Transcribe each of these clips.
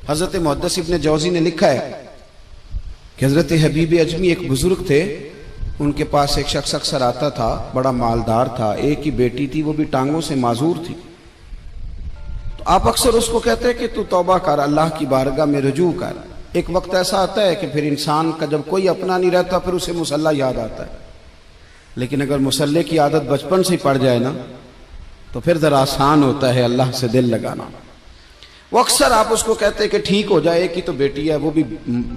हजरत मुहद्दिस इब्न जौज़ी ने लिखा है कि हजरत हबीब अजमी एक बुजुर्ग थे, उनके पास एक शख्स अक्सर आता था, बड़ा मालदार था, एक ही बेटी थी, वो भी टांगों से माजूर थी। तो आप अक्सर उसको कहते हैं कि तू तौबा कर, अल्लाह की बारगाह में रुजू कर। एक वक्त ऐसा आता है कि फिर इंसान का जब कोई अपना नहीं रहता फिर उसे मुसल्ला याद आता है, लेकिन अगर मुसल्ले की आदत बचपन से पड़ जाए ना तो फिर जरा आसान होता है अल्लाह से दिल लगाना। वो अक्सर आप उसको कहते हैं कि ठीक हो जाए, एक ही तो बेटी है, वो भी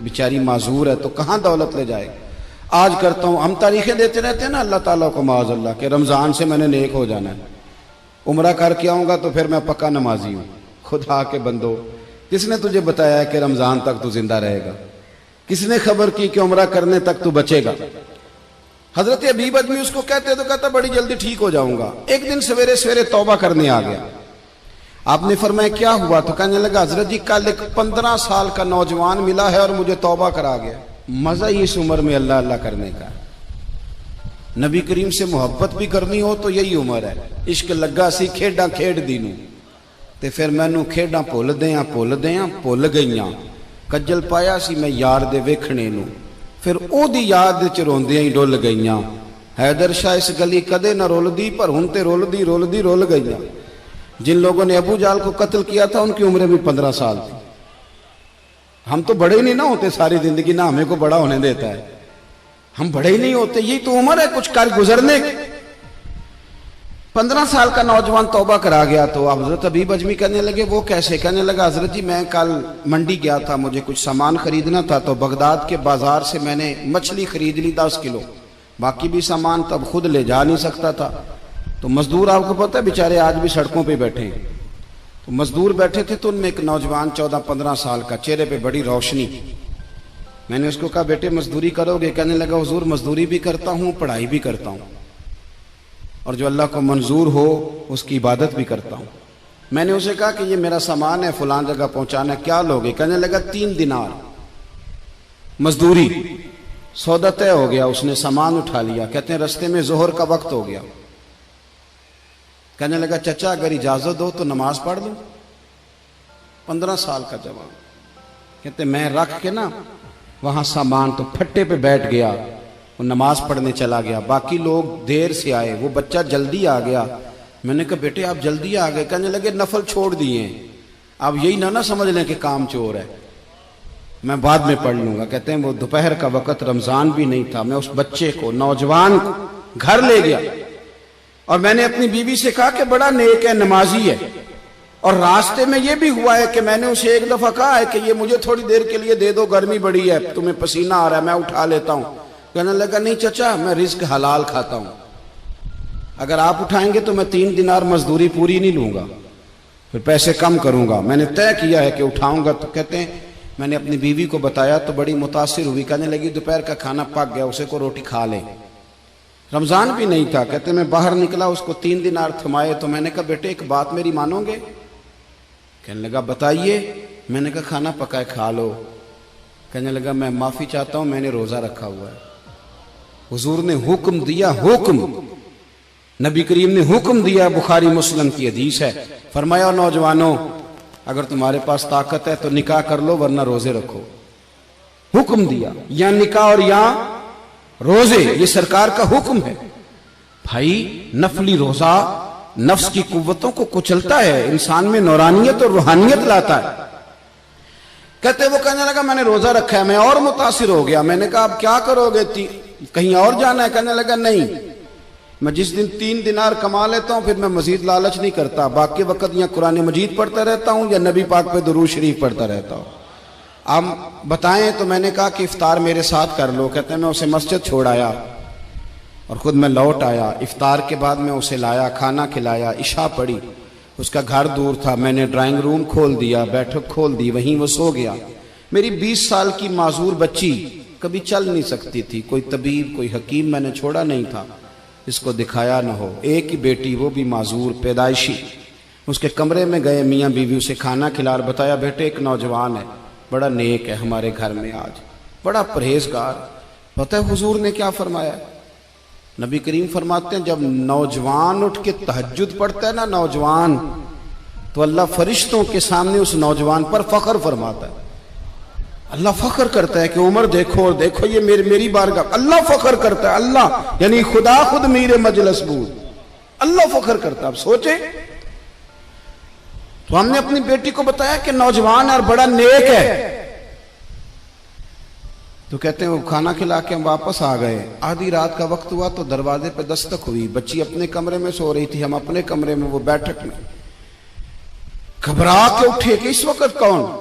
बेचारी माजूर है, तो कहाँ दौलत ले जाएगी। आज करता हूँ, हम तारीखें देते रहते हैं ना अल्लाह ताला को माज़अल्लाह के रमज़ान से मैंने नेक हो जाना है, उम्रा करके आऊँगा तो फिर मैं पक्का नमाजी हूँ। खुदा के बंदो, किसने तुझे बताया कि रमज़ान तक तू जिंदा रहेगा? किसने खबर की कि उम्रा करने तक तू बचेगा? हजरत हबीब अजमी उसको कहते तो कहता बड़ी जल्दी ठीक हो जाऊंगा। एक दिन सवेरे सवेरे तौबा करने आ गया। आपने फरमाया क्या हुआ? तो कहने लगा हजरत जी कल एक 15 साल का नौजवान मिला है और मुझे तौबा करा गया। मजा ही इस उम्र में अल्लाह अल्लाह करने का। नबी करीम से मोहब्बत भी करनी हो तो यही उम्र है। इश्क लगा सी खेडा खेड दी नूं ते फिर मैनू खेडा भुल गईयां। कज्जल पाया सी मैं यार दे वेखणे नूं, फिर ओदी याद च रोंदियां ही डुल गईयां। हैदर शाह इस गली कदे न रुलदी, पर हुण ते रुलदी रुल गईयां। जिन लोगों ने अबू जाल को कत्ल किया था उनकी उम्र भी 15 साल थी। हम तो बड़े ही नहीं ना होते सारी जिंदगी, ना हमें को बड़ा होने देता है, हम बड़े ही नहीं होते। यही तो उम्र है कुछ कर गुजरने। 15 साल का नौजवान तौबा करा गया। तो अब हजरत हबीब अजमी कहने लगे वो कैसे? कहने लगा हजरत जी मैं कल मंडी गया था, मुझे कुछ सामान खरीदना था, तो बगदाद के बाजार से मैंने मछली खरीद ली 10 किलो, बाकी भी सामान तब खुद ले जा नहीं सकता था। तो मजदूर आपको पता है बेचारे आज भी सड़कों पे बैठे हैं। तो मजदूर बैठे थे तो उनमें एक नौजवान 14-15 साल का, चेहरे पे बड़ी रोशनी। मैंने उसको कहा बेटे मजदूरी करोगे? कहने लगा हुजूर मजदूरी भी करता हूँ, पढ़ाई भी करता हूँ, और जो अल्लाह को मंजूर हो उसकी इबादत भी करता हूँ। मैंने उसे कहा कि ये मेरा सामान है, फलां जगह पहुंचाना, क्या लोगे? कहने लगा 3 दिनार मजदूरी। सौदा तय हो गया, उसने सामान उठा लिया। कहते हैं रस्ते में जोहर का वक्त हो गया। कहने लगा चचा अगर इजाजत दो तो नमाज पढ़ लूं। 15 साल का जवान। कहते मैं रख के ना वहां सामान तो फट्टे पे बैठ गया, वो नमाज पढ़ने चला गया। बाकी लोग देर से आए, वो बच्चा जल्दी आ गया। मैंने कहा बेटे आप जल्दी आ गए? कहने लगे नफल छोड़ दिए, अब यही ना समझ लें कि काम चोर है, मैं बाद में पढ़ लूंगा। कहते हैं वो दोपहर का वक्त, रमजान भी नहीं था, मैं उस बच्चे को, नौजवान को घर ले गया और मैंने अपनी बीवी से कहा कि बड़ा नेक है, नमाजी है। और रास्ते में यह भी हुआ है कि मैंने उसे एक दफा कहा है कि ये मुझे थोड़ी देर के लिए दे दो, गर्मी बड़ी है, तुम्हें पसीना आ रहा है, मैं उठा लेता हूं। कहने लगा नहीं चचा मैं रिस्क हलाल खाता हूं, अगर आप उठाएंगे तो मैं 3 दिनार मजदूरी पूरी नहीं लूंगा, फिर पैसे कम करूंगा। मैंने तय किया है कि उठाऊंगा। तो कहते हैं मैंने अपनी बीवी को बताया तो बड़ी मुतासिर हुई। कहने लगी दोपहर का खाना पक गया, उसे को रोटी खा ले। रमजान भी नहीं था। कहते मैं बाहर निकला, उसको 3 दिनार थमाए। तो मैंने कहा बेटे एक बात मेरी मानोगे? कहने लगा बताइए। मैंने कहा खाना पकाए खा लो। कहने लगा मैं माफी चाहता हूं, मैंने रोजा रखा हुआ है। हुजूर ने हुक्म दिया, हुक्म, नबी करीम ने हुक्म दिया, बुखारी मुस्लिम की हदीस है। फरमाया नौजवानों अगर तुम्हारे पास ताकत है तो निकाह कर लो, वरना रोजे रखो। हुक्म दिया, या निकाह और या रोजे, ये सरकार का हुक्म है। भाई नफली रोजा नफ्स की कुव्वतों को कुचलता है, इंसान में नौरानियत और रूहानियत लाता है। कहते वो कहने लगा मैंने रोजा रखा है। मैं और मुतासिर हो गया। मैंने कहा अब क्या करोगे? कहीं और जाना है? कहने लगा नहीं, मैं जिस दिन 3 दिनार कमा लेता हूं फिर मैं मजीद लालच नहीं करता, बाकी वक्त या कुरान मजीद पढ़ता रहता हूं या नबी पाक पे दुरूद शरीफ पढ़ता रहता हूं। आप बताएं। तो मैंने कहा कि इफ्तार मेरे साथ कर लो। कहते हैं मैं उसे मस्जिद छोड़ आया और खुद मैं लौट आया। इफ्तार के बाद मैं उसे लाया, खाना खिलाया, इशा पढ़ी। उसका घर दूर था, मैंने ड्राइंग रूम खोल दिया, बैठक खोल दी, वहीं वो सो गया। मेरी 20 साल की माजूर बच्ची कभी चल नहीं सकती थी, कोई तबीब कोई हकीम मैंने छोड़ा नहीं था इसको दिखाया न हो। एक ही बेटी, वो भी माजूर पैदाइशी। उसके कमरे में गए, मियाँ बीवी उसे खाना खिला, बताया बेटे एक नौजवान है, बड़ा नेक है हमारे घर में, आज बड़ा परहेजगार। पता है हुजूर ने क्या फरमाया? नबी करीम फरमाते हैं जब नौजवान उठ के तहज्जुद पढ़ता है ना नौजवान, तो अल्लाह फरिश्तों के सामने उस नौजवान पर फख्र फरमाता है। अल्लाह फख्र करता है कि उमर देखो और देखो ये मेरी बारगाह। अल्लाह फख्र करता है, अल्लाह यानी खुदा खुद मीरे मजलिस बूद, अल्लाह फख्र करता है। अब सोचे, तो हमने अपनी बेटी को बताया कि नौजवान और बड़ा नेक है, तो कहते हैं वो खाना खिला के हम वापस आ गए। आधी रात का वक्त हुआ तो दरवाजे पे दस्तक हुई। बच्ची अपने कमरे में सो रही थी, हम अपने कमरे में, वो बैठक में। घबरा के उठे कि इस वक्त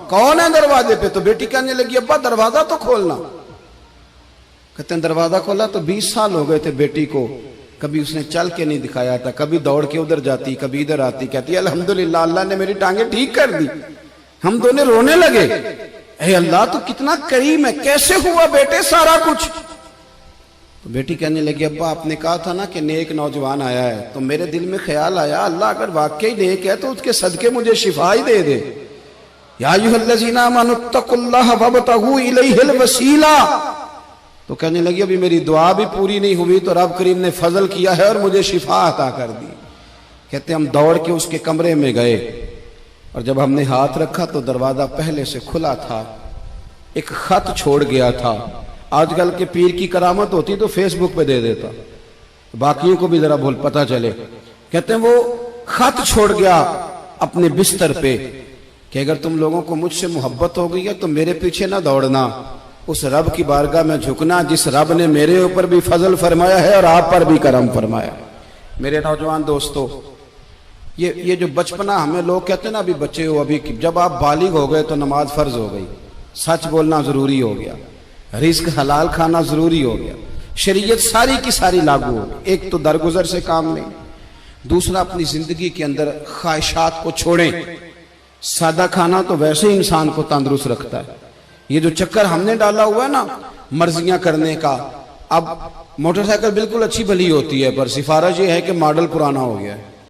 कौन है दरवाजे पे? तो बेटी कहने लगी अब्बा दरवाजा तो खोलना। कहते हैं दरवाजा खोला तो 20 साल हो गए थे बेटी को, कभी उसने चल के नहीं दिखाया था, कभी दौड़ के उधर जाती, कभी इधर आती। कहती है अल्हम्दुलिल्लाह अल्लाह ने मेरी टांगे ठीक कर दी। हम दोनों रोने लगे, हे अल्लाह तू कितना करीम है, कैसे हुआ बेटे सारा कुछ? तो बेटी कहने लगी अब्बा आपने कहा था ना कि नेक नौजवान आया है, तो मेरे दिल में ख्याल आया अल्लाह अगर वाकई नेक है तो उसके सदके मुझे शिफा ही दे दे। या अय्युहल्लज़ीना आमनुत्तकुल्लाह वब्तगू इलैहिल वसीला। तो कहने लगी अभी मेरी दुआ भी पूरी नहीं हुई तो रब करीम ने फजल किया है और मुझे शिफा अता कर दी। कहते हम दौड़ के उसके कमरे में गए और जब हमने हाथ रखा तो दरवाजा पहले से खुला था, एक खत छोड़ गया था। आजकल के पीर की करामत होती तो फेसबुक पे दे देता, बाकियों को भी जरा भूल पता चले। कहते हैं वो खत छोड़ गया अपने बिस्तर पे कि अगर तुम लोगों को मुझसे मोहब्बत हो गई है तो मेरे पीछे ना दौड़ना, उस रब की बारगाह में झुकना जिस रब ने मेरे ऊपर भी फजल फरमाया है और आप पर भी करम फरमाया। मेरे नौजवान दोस्तों, ये जो बचपना हमें लोग कहते हैं ना अभी बच्चे हो, अभी जब आप बालिग हो गए तो नमाज फर्ज हो गई, सच बोलना जरूरी हो गया, रिस्क हलाल खाना जरूरी हो गया, शरीयत सारी की सारी लागू हो गई। एक तो दरगुजर से काम नहीं, दूसरा अपनी जिंदगी के अंदर ख्वाहिशात को छोड़ें। सादा खाना तो वैसे ही इंसान को तंदुरुस्त रखता है। ये जो चक्कर हमने डाला हुआ है ना मर्जियां करने का, अब मोटरसाइकिल बिल्कुल अच्छी भली होती है पर सिफारिश ये है कि मॉडल पुराना हो गया है।